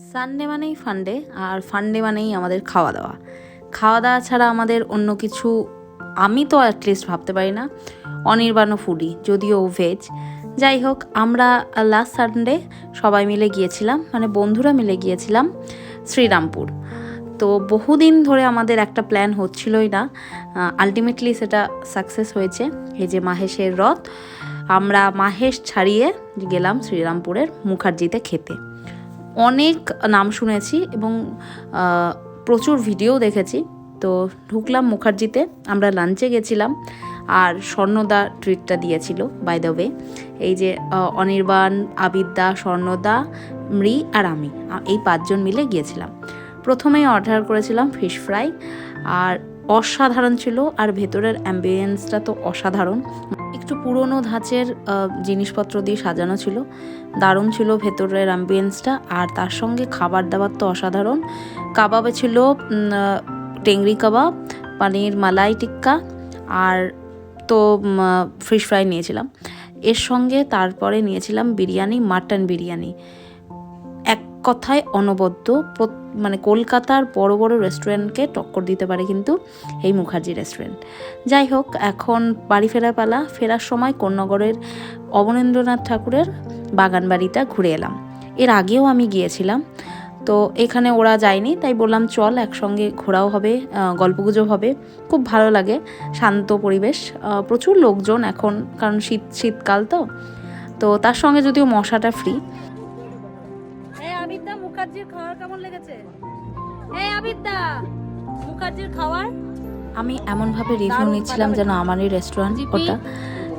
Sunday মানেই ফান্ডে, আর ফান্ডে মানেই আমাদের খাওয়া দাওয়া। খাওয়া দাওয়া ছাড়া আমাদের অন্য কিছু আমি তো অ্যাটলিস্ট ভাবতে পারি না। অনির্বাণও ফুডি, যদিও ভেজ। যাই হোক, আমরা লাস্ট সানডে সবাই মিলে গিয়েছিলাম, মানে বন্ধুরা মিলে গিয়েছিলাম শ্রীরামপুর। তো বহুদিন ধরে আমাদের একটা প্ল্যান হচ্ছিলই না, আলটিমেটলি সেটা সাকসেস হয়েছে। এই যে মাহেশের রথ, আমরা মাহেশ ছাড়িয়ে গেলাম শ্রীরামপুরের মুখার্জিতে খেতে। অনেক নাম শুনেছি এবং প্রচুর ভিডিও দেখেছি। তো ঢুকলাম মুখার্জিতে, আমরা লাঞ্চে গেছিলাম। আর স্বর্ণদা ট্রিটটা দিয়েছিল বাই দ্য ওয়ে। এই যে অনির্বাণ, আবিদ্যা, স্বর্ণদা, মৃ আর আমি, এই 5 জন মিলে গিয়েছিলাম। প্রথমেই অর্ডার করেছিলাম ফিশ ফ্রাই, আর অসাধারণ ছিল। আর ভেতরের অ্যাম্বিয়েন্সটা তো অসাধারণ, একটু পুরনো ধাঁচের জিনিসপত্র দিয়ে সাজানো ছিল। দারুণ ছিল ভেতরের অ্যাম্বিয়েন্সটা। আর তার সঙ্গে খাবার দাবার তো অসাধারণ। কাবাবে ছিল টেংরি কাবাব, পানির মালাই টিক্কা, আর তো ফিশ ফ্রাই নিয়েছিলাম। এর সঙ্গে তারপরে নিয়েছিলাম বিরিয়ানি, মাটন বিরিয়ানি। এক কথায় অনবদ্য, মানে কলকাতার বড় বড় রেস্টুরেন্টকে টক্কর দিতে পারে কিন্তু এই মুখার্জি রেস্টুরেন্ট। যাই হোক, এখন বাড়ি ফেরার পালা। ফেরার সময় কোন্নগরের অবনীন্দ্রনাথ ঠাকুরের বাগানবাড়িটা ঘুরে এলাম। এর আগেও আমি গিয়েছিলাম, তো এখানে ওরা যায়নি, তাই বললাম চল একসঙ্গে ঘোরাও হবে, গল্পগুজব হবে। খুব ভালো লাগে, শান্ত পরিবেশ। প্রচুর লোকজন এখন, কারণ শীতকাল তো। তো তার সঙ্গে যদিও মশাটা ফ্রি। আবিদ্যা, মুখার্জির খাবার কেমন লেগেছে? আবিদ্যা, মুখার্জির খাবার। আমি এমনভাবে রিভিউ নিচ্ছিলাম যেন আমারই রেস্টুরেন্ট ওটা,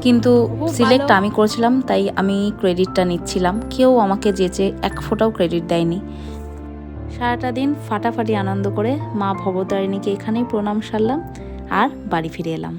কিন্তু সিলেক্ট আমি করেছিলাম, তাই আমি ক্রেডিটটা নিচ্ছিলাম। কেউ আমাকে যেচে এক ফোঁটাও ক্রেডিট দেয়নি। সারাটা দিন ফাটাফাটি আনন্দ করে মা ভবতারিণীকে এখানেই প্রণাম সারলাম আর বাড়ি ফিরে এলাম।